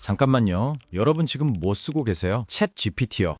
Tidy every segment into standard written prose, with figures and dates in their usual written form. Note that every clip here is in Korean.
잠깐만요. 여러분 지금 뭐 쓰고 계세요? 챗 GPT요.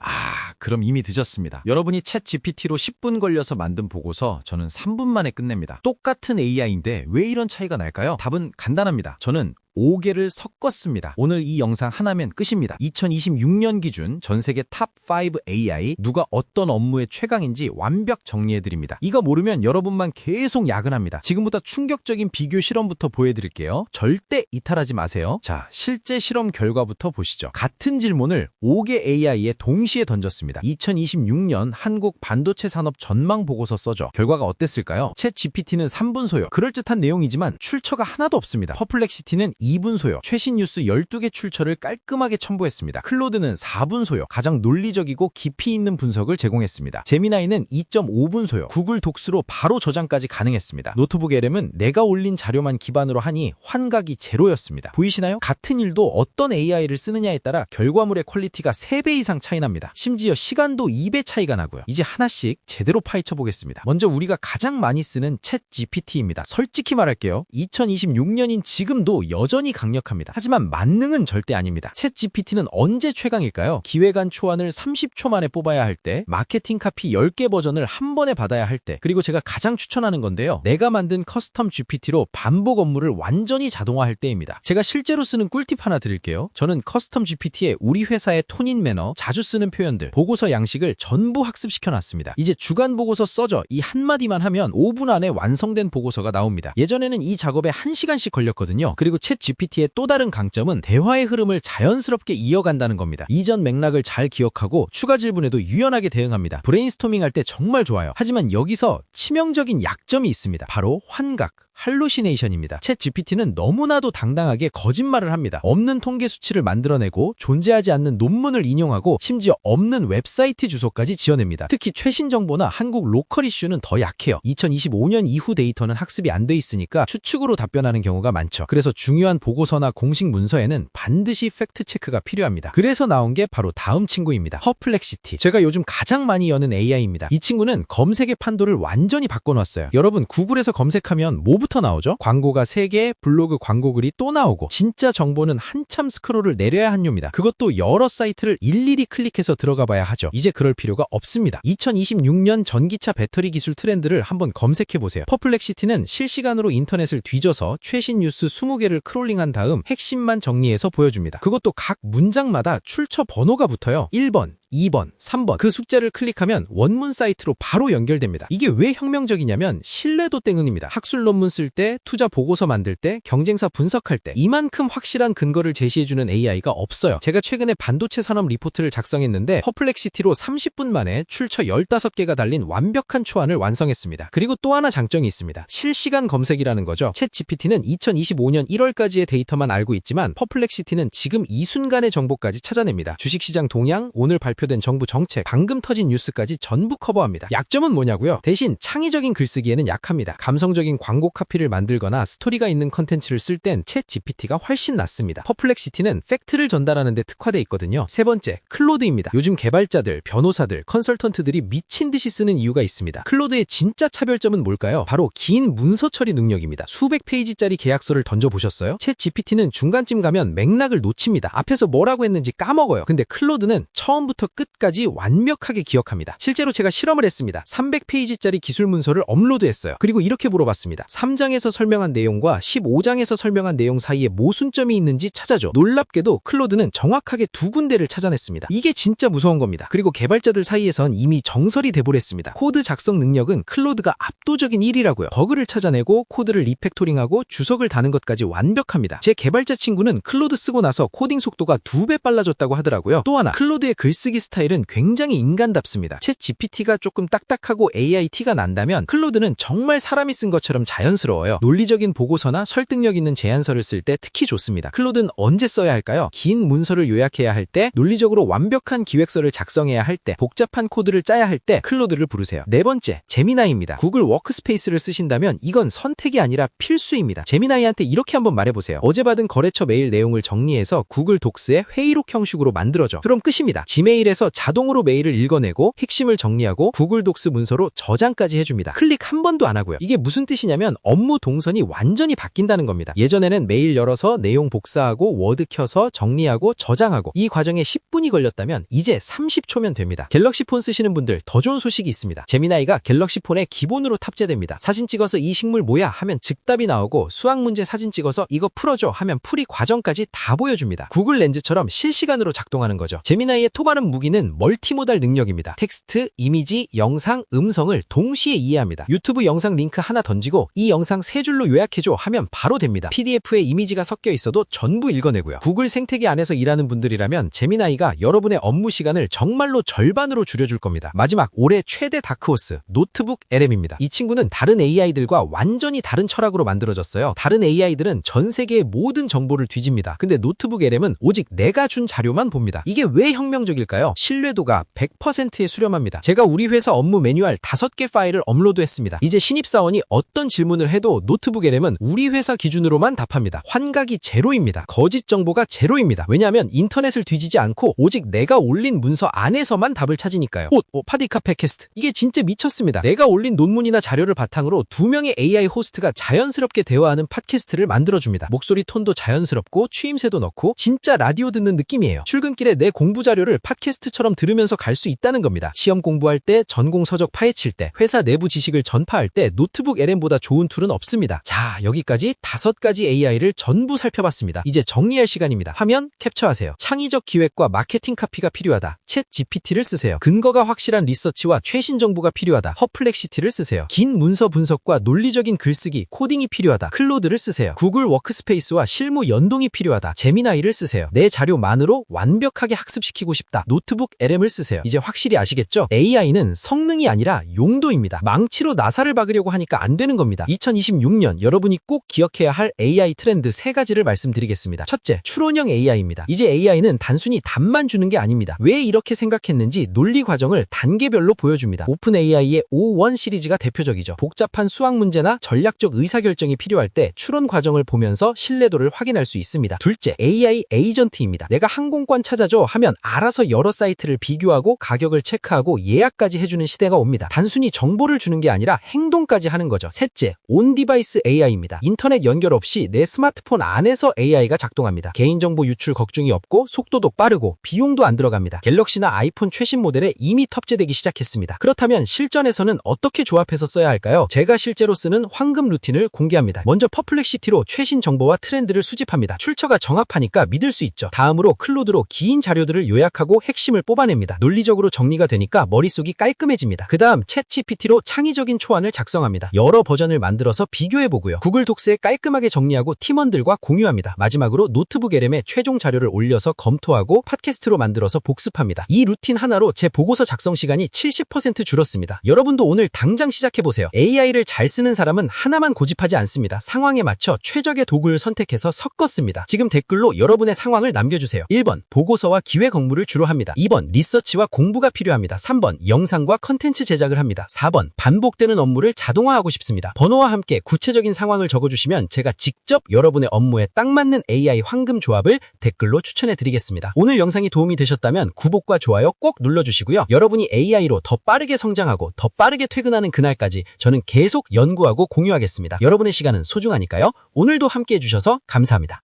그럼 이미 늦었습니다. 여러분이 챗 GPT로 10분 걸려서 만든 보고서 저는 3분 만에 끝냅니다. 똑같은 AI인데 왜 이런 차이가 날까요? 답은 간단합니다. 저는 5개를 섞었습니다. 오늘 이 영상 하나면 끝입니다. 2026년 기준 전 세계 탑 5 AI, 누가 어떤 업무의 최강인지 완벽 정리해드립니다. 이거 모르면 여러분만 계속 야근합니다. 지금부터 충격적인 비교 실험부터 보여드릴게요. 절대 이탈하지 마세요. 자, 실제 실험 결과부터 보시죠. 같은 질문을 5개 AI에 동시에 던졌습니다. 2026년 한국 반도체 산업 전망 보고서 써줘. 결과가 어땠을까요? 챗 GPT는 3분 소요. 그럴듯한 내용이지만 출처가 하나도 없습니다. 퍼플렉시티는 2분 소요. 최신 뉴스 12개 출처를 깔끔하게 첨부했습니다. 클로드는 4분 소요. 가장 논리적이고 깊이 있는 분석을 제공했습니다. 제미나이는 2.5분 소요. 구글 독스로 바로 저장까지 가능했습니다. 노트북 LM은 내가 올린 자료만 기반으로 하니 환각이 제로였습니다. 보이시나요? 같은 일도 어떤 AI를 쓰느냐에 따라 결과물의 퀄리티가 3배 이상 차이 납니다. 심지어 시간도 2배 차이가 나고요. 이제 하나씩 제대로 파헤쳐 보겠습니다. 먼저 우리가 가장 많이 쓰는 챗 GPT입니다. 솔직히 말할게요. 2026년인 지금도 여전히 강력합니다. 하지만 만능은 절대 아닙니다. 챗 GPT는 언제 최강일까요? 기획안 초안을 30초 만에 뽑아야 할 때, 마케팅 카피 10개 버전을 한 번에 받아야 할 때, 그리고 제가 가장 추천하는 건데요. 내가 만든 커스텀 GPT로 반복 업무를 완전히 자동화할 때입니다. 제가 실제로 쓰는 꿀팁 하나 드릴게요. 저는 커스텀 GPT에 우리 회사의 톤인 매너, 자주 쓰는 표현들, 보고서 양식을 전부 학습시켜놨습니다. 이제 주간 보고서 써줘 이 한마디만 하면 5분 안에 완성된 보고서가 나옵니다. 예전에는 이 작업에 1시간씩 걸렸거든요. 그리고 챗 GPT의 또 다른 강점은 대화의 흐름을 자연스럽게 이어간다는 겁니다. 이전 맥락을 잘 기억하고 추가 질문에도 유연하게 대응합니다. 브레인스토밍 할 때 정말 좋아요. 하지만 여기서 치명적인 약점이 있습니다. 바로 환각. 할루시네이션입니다. 챗 GPT는 너무나도 당당하게 거짓말을 합니다. 없는 통계 수치를 만들어내고 존재하지 않는 논문을 인용하고 심지어 없는 웹사이트 주소까지 지어냅니다. 특히 최신 정보나 한국 로컬 이슈는 더 약해요. 2025년 이후 데이터는 학습이 안 돼 있으니까 추측으로 답변하는 경우가 많죠. 그래서 중요한 보고서나 공식 문서에는 반드시 팩트 체크가 필요합니다. 그래서 나온 게 바로 다음 친구입니다. 퍼플렉시티. 제가 요즘 가장 많이 여는 AI입니다. 이 친구는 검색의 판도를 완전히 바꿔놨어요. 여러분 구글에서 검색하면 뭐부터 나오죠? 광고가 3개, 블로그 광고 글이 또 나오고 진짜 정보는 한참 스크롤을 내려야 한요입니다. 그것도 여러 사이트를 일일이 클릭해서 들어가 봐야 하죠. 이제 그럴 필요가 없습니다. 2026년 전기차 배터리 기술 트렌드를 한번 검색해보세요. 퍼플렉시티는 실시간으로 인터넷을 뒤져서 최신 뉴스 20개를 크롤링한 다음 핵심만 정리해서 보여줍니다. 그것도 각 문장마다 출처 번호가 붙어요. 1번, 2번, 3번. 그 숫자를 클릭하면 원문 사이트로 바로 연결됩니다. 이게 왜 혁명적이냐면 신뢰도 때문입니다. 학술 논문 쓸 때, 투자 보고서 만들 때, 경쟁사 분석할 때 이만큼 확실한 근거를 제시해주는 AI가 없어요. 제가 최근에 반도체 산업 리포트를 작성했는데 퍼플렉시티로 30분 만에 출처 15개가 달린 완벽한 초안을 완성했습니다. 그리고 또 하나 장점이 있습니다. 실시간 검색이라는 거죠. 챗 GPT는 2025년 1월까지의 데이터만 알고 있지만 퍼플렉시티는 지금 이 순간의 정보까지 찾아냅니다. 주식시장 동향, 오늘 발표된 정부 정책, 방금 터진 뉴스까지 전부 커버합니다. 약점은 뭐냐고요? 대신 창의적인 글쓰기에는 약합니다. 감성적인 광고 카피를 만들거나 스토리가 있는 컨텐츠를 쓸 땐 챗 GPT가 훨씬 낫습니다. 퍼플렉시티는 팩트를 전달하는 데 특화돼 있거든요. 세 번째, 클로드입니다. 요즘 개발자들, 변호사들, 컨설턴트들이 미친 듯이 쓰는 이유가 있습니다. 클로드의 진짜 차별점은 뭘까요? 바로 긴 문서 처리 능력입니다. 수백 페이지짜리 계약서를 던져보셨어요? 챗 GPT는 중간쯤 가면 맥락을 놓칩니다. 앞에서 뭐라고 했는지 까먹어요. 근데 클로드는 처음부터 끝까지 완벽하게 기억합니다. 실제로 제가 실험을 했습니다. 300페이지짜리 기술 문서를 업로드했어요. 그리고 이렇게 물어봤습니다. 3장에서 설명한 내용과 15장에서 설명한 내용 사이에 모순점이 있는지 찾아줘. 놀랍게도 클로드는 정확하게 2군데를 찾아냈습니다. 이게 진짜 무서운 겁니다. 그리고 개발자들 사이에선 이미 정설이 돼버렸습니다. 코드 작성 능력은 클로드가 압도적인 1위라고요. 버그를 찾아내고 코드를 리팩토링하고 주석을 다는 것까지 완벽합니다. 제 개발자 친구는 클로드 쓰고 나서 코딩 속도가 2배 빨라졌다고 하더라고요. 또 하나, 클로드의 글쓰기 스타일은 굉장히 인간답습니다. 챗 GPT가 조금 딱딱하고 AIT가 난다면 클로드는 정말 사람이 쓴 것처럼 자연스러워요. 논리적인 보고서나 설득력 있는 제안서를 쓸 때 특히 좋습니다. 클로드는 언제 써야 할까요? 긴 문서를 요약해야 할 때, 논리적으로 완벽한 기획서를 작성해야 할 때, 복잡한 코드를 짜야 할 때 클로드를 부르세요. 네 번째, 제미나이입니다. 구글 워크스페이스를 쓰신다면 이건 선택이 아니라 필수입니다. 제미나이한테 이렇게 한번 말해보세요. 어제 받은 거래처 메일 내용을 정리해서 구글 독스의 회의록 형식으로 만들어줘. 그럼 끝입니다. 지메일에 메일에서 자동으로 메일을 읽어내고 핵심을 정리하고 구글 독스 문서로 저장까지 해줍니다. 클릭 한 번도 안 하고요. 이게 무슨 뜻이냐면 업무 동선이 완전히 바뀐다는 겁니다. 예전에는 메일 열어서 내용 복사하고 워드 켜서 정리하고 저장하고 이 과정에 10분이 걸렸다면 이제 30초면 됩니다. 갤럭시 폰 쓰시는 분들 더 좋은 소식이 있습니다. 제미나이가 갤럭시 폰에 기본으로 탑재됩니다. 사진 찍어서 이 식물 뭐야 하면 즉답이 나오고 수학 문제 사진 찍어서 이거 풀어줘 하면 풀이 과정까지 다 보여줍니다. 구글 렌즈처럼 실시간으로 작동하는 거죠. 제미나이의 또 다른 무기는 멀티모달 능력입니다. 텍스트, 이미지, 영상, 음성을 동시에 이해합니다. 유튜브 영상 링크 하나 던지고 이 영상 3줄로 요약해줘 하면 바로 됩니다. PDF에 이미지가 섞여 있어도 전부 읽어내고요. 구글 생태계 안에서 일하는 분들이라면 제미나이가 여러분의 업무 시간을 정말로 절반으로 줄여줄 겁니다. 마지막 올해 최대 다크호스 노트북 LM입니다. 이 친구는 다른 AI들과 완전히 다른 철학으로 만들어졌어요. 다른 AI들은 전 세계의 모든 정보를 뒤집니다. 근데 노트북 LM은 오직 내가 준 자료만 봅니다. 이게 왜 혁명적일까요? 신뢰도가 100%에 수렴합니다. 제가 우리 회사 업무 매뉴얼 5개 파일을 업로드했습니다. 이제 신입사원이 어떤 질문을 해도 노트북 LM은 우리 회사 기준으로만 답합니다. 환각이 제로입니다. 거짓 정보가 제로입니다. 왜냐하면 인터넷을 뒤지지 않고 오직 내가 올린 문서 안에서만 답을 찾으니까요. 파디카 팟캐스트. 이게 진짜 미쳤습니다. 내가 올린 논문이나 자료를 바탕으로 2명의 AI 호스트가 자연스럽게 대화하는 팟캐스트를 만들어줍니다. 목소리 톤도 자연스럽고 취임새도 넣고 진짜 라디오 듣는 느낌이에요. 출근길에 내 공부 자료를 팟캐스트처럼 들으면서 갈 수 있다는 겁니다. 시험 공부할 때, 전공 서적 파헤칠 때, 회사 내부 지식을 전파할 때 노트북 LM보다 좋은 툴은 없습니다. 자, 여기까지 5가지 AI를 전부 살펴봤습니다. 이제 정리할 시간입니다. 화면 캡처하세요. 창의적 기획과 마케팅 카피가 필요하다. 챗 GPT를 쓰세요. 근거가 확실한 리서치와 최신 정보가 필요하다. 허플렉시티를 쓰세요. 긴 문서 분석과 논리적인 글쓰기, 코딩이 필요하다. 클로드를 쓰세요. 구글 워크스페이스와 실무 연동이 필요하다. 제미나이를 쓰세요. 내 자료만으로 완벽하게 학습시키고 싶다. 노트북 LM을 쓰세요. 이제 확실히 아시겠죠? AI는 성능이 아니라 용도입니다. 망치로 나사를 박으려고 하니까 안 되는 겁니다. 2026년 여러분이 꼭 기억해야 할 AI 트렌드 3가지를 말씀드리겠습니다. 첫째, 추론형 AI입니다. 이제 AI는 단순히 답만 주는 게 아닙니다. 왜 이렇게 생각했는지 논리 과정을 단계별로 보여줍니다. 오픈 AI의 O1 시리즈가 대표적이죠. 복잡한 수학 문제나 전략적 의사결정이 필요할 때 추론 과정을 보면서 신뢰도를 확인할 수 있습니다. 둘째, AI 에이전트입니다. 내가 항공권 찾아줘 하면 알아서 여러 사이트를 비교하고 가격을 체크하고 예약까지 해주는 시대가 옵니다. 단순히 정보를 주는 게 아니라 행동까지 하는 거죠. 셋째, 온디바이스 AI입니다. 인터넷 연결 없이 내 스마트폰 안에서 AI가 작동합니다. 개인정보 유출 걱정이 없고 속도도 빠르고 비용도 안 들어갑니다. 갤럭시나 아이폰 최신 모델에 이미 탑재되기 시작했습니다. 그렇다면 실전에서는 어떻게 조합해서 써야 할까요? 제가 실제로 쓰는 황금 루틴을 공개합니다. 먼저 퍼플렉시티로 최신 정보와 트렌드를 수집합니다. 출처가 정확하니까 믿을 수 있죠. 다음으로 클로드로 긴 자료들을 요약하고 핵심을 뽑아냅니다. 논리적으로 정리가 되니까 머릿속이 깔끔해집니다. 그 다음 챗 GPT로 창의적인 초안을 작성합니다. 여러 버전을 만들어서 비교해보고요. 구글 독스에 깔끔하게 정리하고 팀원들과 공유합니다. 마지막으로 노트북 LM에 최종 자료를 올려서 검토하고 팟캐스트로 만들어서 복습합니다. 이 루틴 하나로 제 보고서 작성 시간이 70% 줄었습니다. 여러분도 오늘 당장 시작해보세요. AI를 잘 쓰는 사람은 하나만 고집하지 않습니다. 상황에 맞춰 최적의 도구를 선택해서 섞었습니다. 지금 댓글로 여러분의 상황을 남겨주세요. 1번, 보고서와 기획 업무를 주로 합니다. 2번, 리서치와 공부가 필요합니다. 3번, 영상과 컨텐츠 제작을 합니다. 4번, 반복되는 업무를 자동화하고 싶습니다. 번호와 함께 구체적인 상황을 적어주시면 제가 직접 여러분의 업무에 딱 맞는 AI 황금 조합을 댓글로 추천해드리겠습니다. 오늘 영상이 도움이 되셨다면 구독과 좋아요 꼭 눌러주시고요. 여러분이 AI로 더 빠르게 성장하고 더 빠르게 퇴근하는 그날까지 저는 계속 연구하고 공유하겠습니다. 여러분의 시간은 소중하니까요. 오늘도 함께 해주셔서 감사합니다.